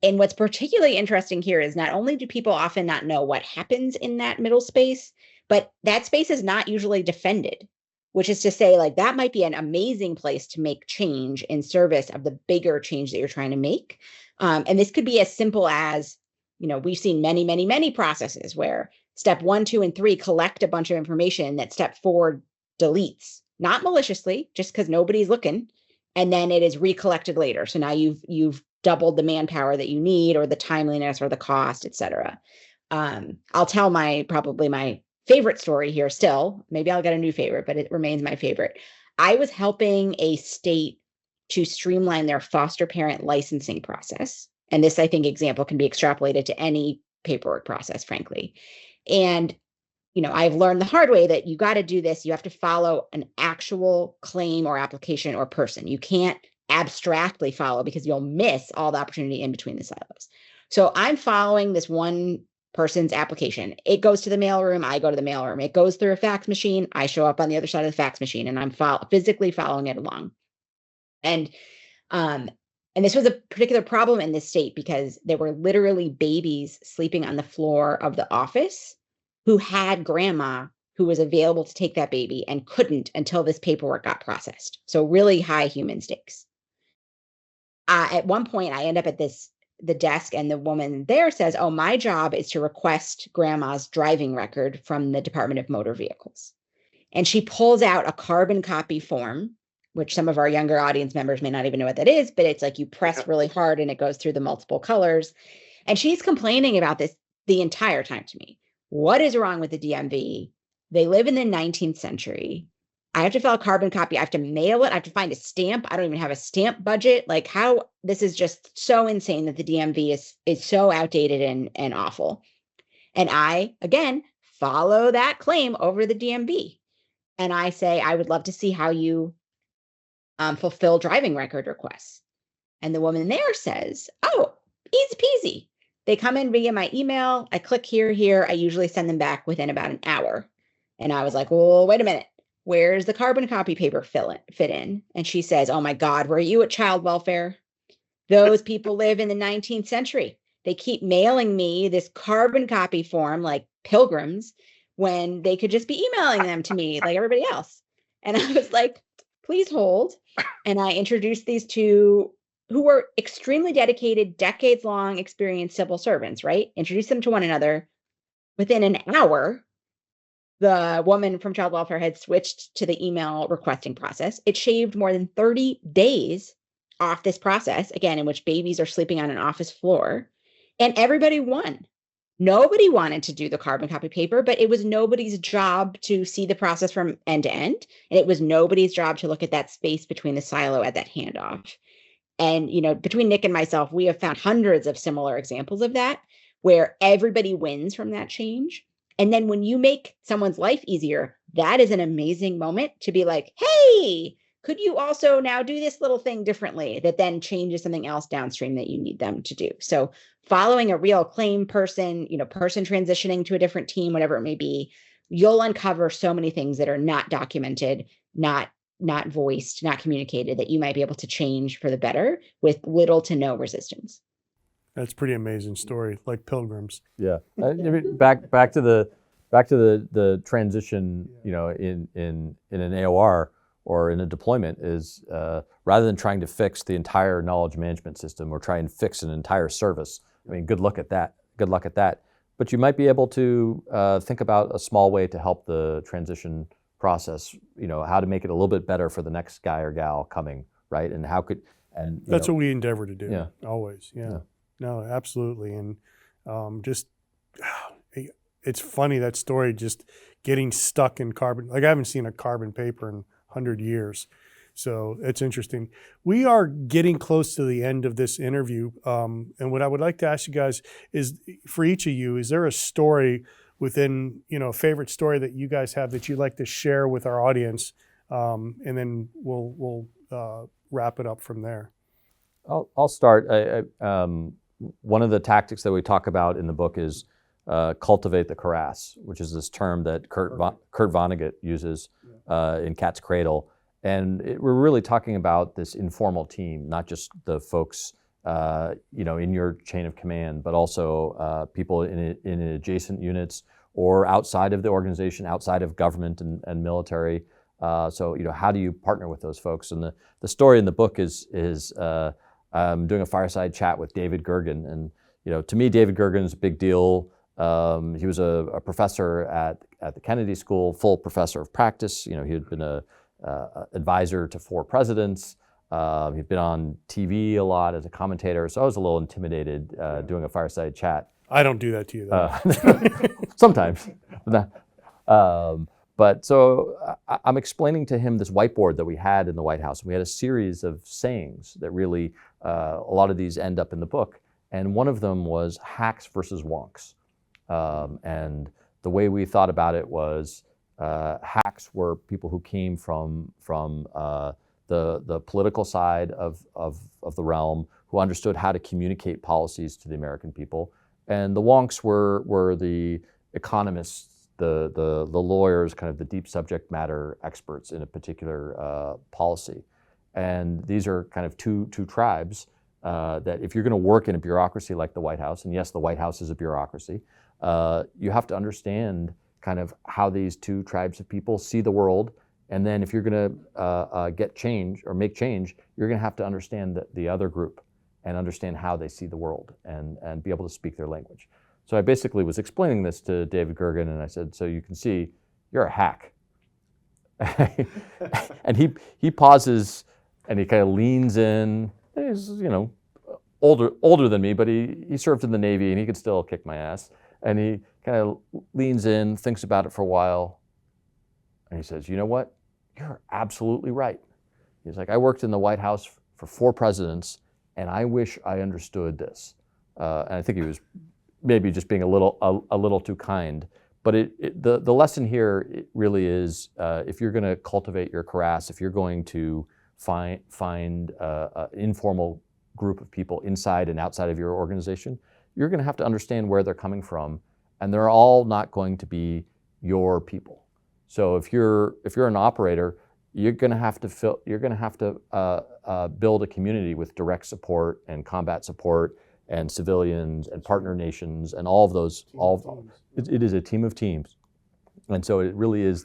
And what's particularly interesting here is not only do people often not know what happens in that middle space, but that space is not usually defended, which is to say, like, that might be an amazing place to make change in service of the bigger change that you're trying to make. And this could be as simple as, we've seen many, many, many processes where step 1, 2, and 3 collect a bunch of information that step 4 deletes, not maliciously, just because nobody's looking, and then it is recollected later. So now you've doubled the manpower that you need, or the timeliness, or the cost, et cetera. I'll tell probably my favorite story here still. Maybe I'll get a new favorite, but it remains my favorite. I was helping a state to streamline their foster parent licensing process. And this, I think, example can be extrapolated to any paperwork process, frankly. And, I've learned the hard way that you got to do this. You have to follow an actual claim or application or person. You can't abstractly follow, because you'll miss all the opportunity in between the silos. So I'm following this one person's application. It goes to the mailroom. I go to the mailroom. It goes through a fax machine. I show up on the other side of the fax machine, and I'm physically following it along. And this was a particular problem in this state because there were literally babies sleeping on the floor of the office who had grandma who was available to take that baby and couldn't until this paperwork got processed. So really high human stakes. At one point, I end up at the desk, and the woman there says, "Oh, my job is to request grandma's driving record from the Department of Motor Vehicles." And she pulls out a carbon copy form, which some of our younger audience members may not even know what that is, but it's like you press really hard and it goes through the multiple colors. And she's complaining about this the entire time to me. What is wrong with the DMV? They live in the 19th century. I have to file a carbon copy. I have to mail it. I have to find a stamp. I don't even have a stamp budget. Like how this is just so insane that the DMV is so outdated and awful. And I, again, follow that claim over the DMV. And I say, I would love to see how you fulfill driving record requests. And the woman there says, oh, easy peasy. They come in via my email. I click here. I usually send them back within about an hour. And I was like, well, wait a minute. Where's the carbon copy paper fit in? And she says, oh my God, were you at child welfare? Those people live in the 19th century. They keep mailing me this carbon copy form like pilgrims when they could just be emailing them to me like everybody else. And I was like, please hold. And I introduced these two who were extremely dedicated, decades-long experienced civil servants, right? Introduced them to one another. Within an hour, the woman from child welfare had switched to the email requesting process. It shaved more than 30 days off this process, again, in which babies are sleeping on an office floor, and everybody won. Nobody wanted to do the carbon copy paper, but it was nobody's job to see the process from end to end. And it was nobody's job to look at that space between the silo at that handoff. And, you know, between Nick and myself, we have found hundreds of similar examples of that, where everybody wins from that change. And then when you make someone's life easier, that is an amazing moment to be like, hey, could you also now do this little thing differently that then changes something else downstream that you need them to do? So following a real claim person, person transitioning to a different team, whatever it may be, you'll uncover so many things that are not documented, not voiced, not communicated, that you might be able to change for the better with little to no resistance. That's a pretty amazing story, like pilgrims. Yeah, I mean, back to the transition, in an AOR or in a deployment is rather than trying to fix the entire knowledge management system or try and fix an entire service. I mean, good luck at that. But you might be able to think about a small way to help the transition process. How to make it a little bit better for the next guy or gal coming, right? And how could that's what we endeavor to do. Yeah. Always. Yeah. No, absolutely. And it's funny, that story, just getting stuck in carbon. Like, I haven't seen a carbon paper in 100 years. So it's interesting. We are getting close to the end of this interview. And what I would like to ask you guys is, for each of you, is there a story within, a favorite story that you guys have that you'd like to share with our audience? And then we'll wrap it up from there. I'll start. One of the tactics that we talk about in the book is cultivate the cuirass, which is this term that Kurt Vonnegut uses in Cat's Cradle. And we're really talking about this informal team, not just the folks in your chain of command, but also people in adjacent units or outside of the organization, outside of government and military. So how do you partner with those folks? And the story in the book is I'm doing a fireside chat with David Gergen, and to me, David Gergen is a big deal. He was a professor at the Kennedy School, full professor of practice. He had been a advisor to 4 presidents. He'd been on TV a lot as a commentator, so I was a little intimidated doing a fireside chat. I don't do that to you, though. Sometimes. But so I'm explaining to him this whiteboard that we had in the White House. We had a series of sayings that really, a lot of these end up in the book. And one of them was hacks versus wonks. And the way we thought about it was hacks were people who came from the political side of the realm, who understood how to communicate policies to the American people. And the wonks were the economists, the lawyers, kind of the deep subject matter experts in a particular policy. And these are kind of two tribes that if you're going to work in a bureaucracy like the White House, and yes, the White House is a bureaucracy, you have to understand kind of how these two tribes of people see the world. And then if you're going to get change or make change, you're going to have to understand the other group and understand how they see the world and be able to speak their language. So I basically was explaining this to David Gergen, and I said, so you can see, you're a hack. And he pauses, and he kind of leans in. He's, older than me, but he served in the Navy, and he could still kick my ass. And he kind of leans in, thinks about it for a while, and he says, you know what? you're absolutely right. He's like, I worked in the White House for 4 presidents, and I wish I understood this. And I think he was maybe just being a little too kind. But the lesson here really is, if you're going to cultivate your karass, if you're going to find an informal group of people inside and outside of your organization, you're going to have to understand where they're coming from, and they're all not going to be your people. So if you're an operator, you're going to have to build a community with direct support and combat support and civilians and partner nations and all of those. It is a team of teams, and so it really is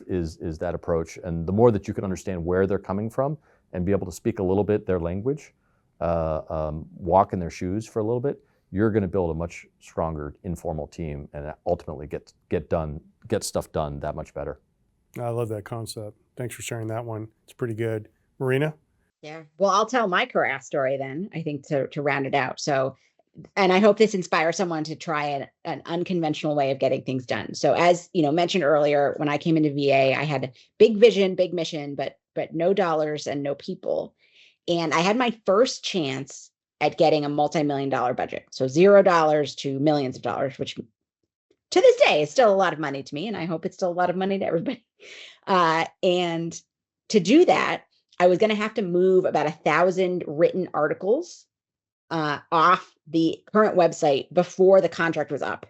that approach. And the more that you can understand where they're coming from and be able to speak a little bit their language, walk in their shoes for a little bit, you're going to build a much stronger informal team and ultimately get stuff done that much better. I love that concept. Thanks for sharing that one. It's pretty good. Marina? Yeah. Well, I'll tell my karass story then, I think, to round it out. So, and I hope this inspires someone to try an unconventional way of getting things done. So as mentioned earlier, when I came into VA, I had a big vision, big mission, but no dollars and no people. And I had my first chance at getting a multi-million-dollar budget. So $0 to millions of dollars, which to this day is still a lot of money to me. And I hope it's still a lot of money to everybody. And to do that, I was going to have to move about 1,000 written articles off the current website before the contract was up,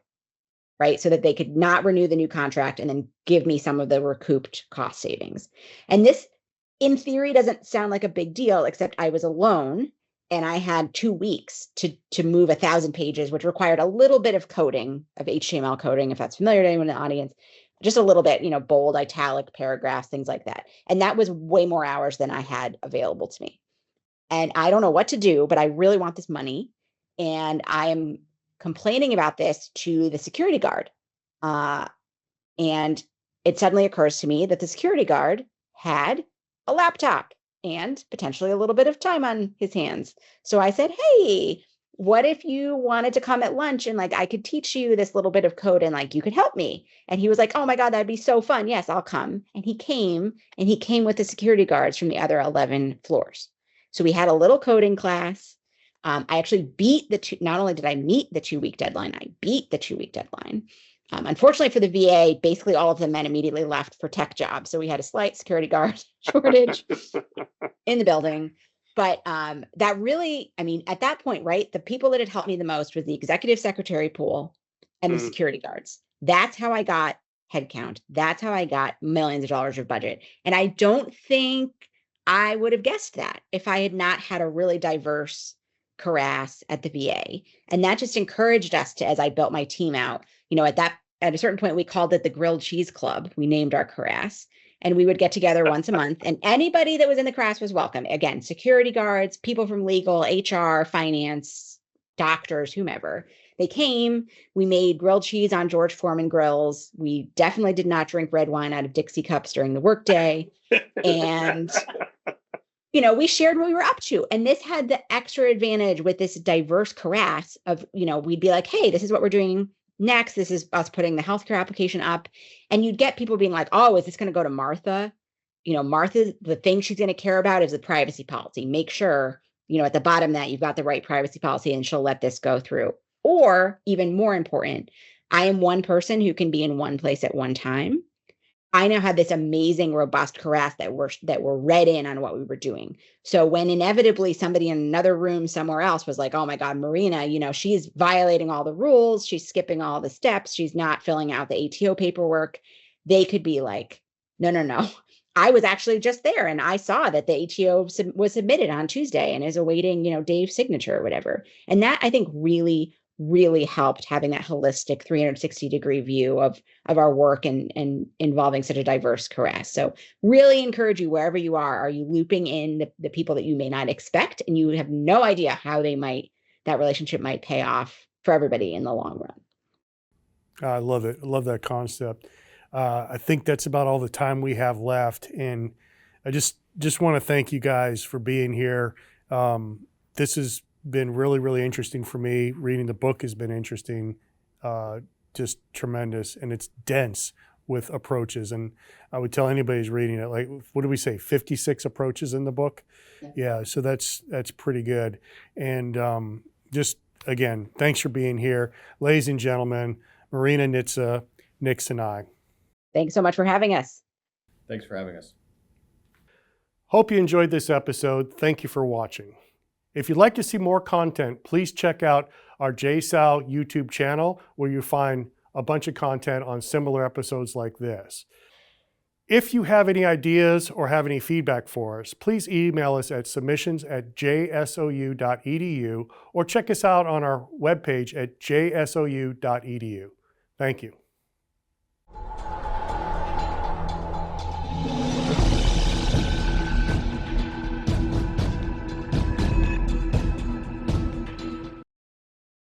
right? So that they could not renew the new contract and then give me some of the recouped cost savings. And this, in theory, doesn't sound like a big deal, except I was alone and I had 2 weeks to move 1,000 pages, which required a little bit of coding, of HTML coding, if that's familiar to anyone in the audience, just a little bit, bold, italic paragraphs, things like that. And that was way more hours than I had available to me. And I don't know what to do, but I really want this money. And I am complaining about this to the security guard. And it suddenly occurs to me that the security guard had a laptop and potentially a little bit of time on his hands. So I said, hey, what if you wanted to come at lunch and I could teach you this little bit of code and you could help me? And he was like, oh my God, that'd be so fun. Yes, I'll come. And he came with the security guards from the other 11 floors. So we had a little coding class. I actually not only did I meet the 2-week deadline, I beat the 2-week deadline. Unfortunately for the VA, basically all of the men immediately left for tech jobs. So we had a slight security guard shortage in the building. But that really, at that point, right, the people that had helped me the most was the executive secretary pool and the security guards. That's how I got headcount. That's how I got millions of dollars of budget. And I don't think I would have guessed that if I had not had a really diverse karass at the VA. And that just encouraged us to, as I built my team out, at a certain point, we called it the Grilled Cheese Club. We named our karass. And we would get together once a month, and anybody that was in the karass was welcome. Again, security guards, people from legal, HR, finance, doctors, whomever. They came, we made grilled cheese on George Foreman grills. We definitely did not drink red wine out of Dixie cups during the workday. And, we shared what we were up to. And this had the extra advantage with this diverse karass of, we'd be like, hey, this is what we're doing next. This is us putting the healthcare application up. And you'd get people being like, oh, is this going to go to Martha? Martha, the thing she's going to care about is the privacy policy. Make sure, at the bottom that you've got the right privacy policy and she'll let this go through. Or even more important, I am one person who can be in one place at one time. I now had this amazing, robust karass that were read in on what we were doing. So when inevitably somebody in another room somewhere else was like, oh my God, Marina, she's violating all the rules. She's skipping all the steps. She's not filling out the ATO paperwork. They could be like, no. I was actually just there and I saw that the ATO was submitted on Tuesday and is awaiting, Dave's signature or whatever. And that I think really, really helped, having that holistic 360-degree view of our work and involving such a diverse karass. So really encourage you, wherever you are you looping in the people that you may not expect, and you have no idea how that relationship might pay off for everybody in the long run. I love it. I love that concept. I think that's about all the time we have left. And I just want to thank you guys for being here. This has been really, really interesting for me. Reading the book has been interesting, just tremendous. And it's dense, with approaches. And I would tell anybody who's reading it, like, what do we say, 56 approaches in the book? Yeah, so that's pretty good. And just, again, thanks for being here. Ladies and gentlemen, Marina Nitze, Nick Sinai. Thanks so much for having us. Thanks for having us. Hope you enjoyed this episode. Thank you for watching. If you'd like to see more content, please check out our JSOU YouTube channel, where you find a bunch of content on similar episodes like this. If you have any ideas or have any feedback for us, please email us at submissions@jsou.edu or check us out on our webpage at jsou.edu. Thank you.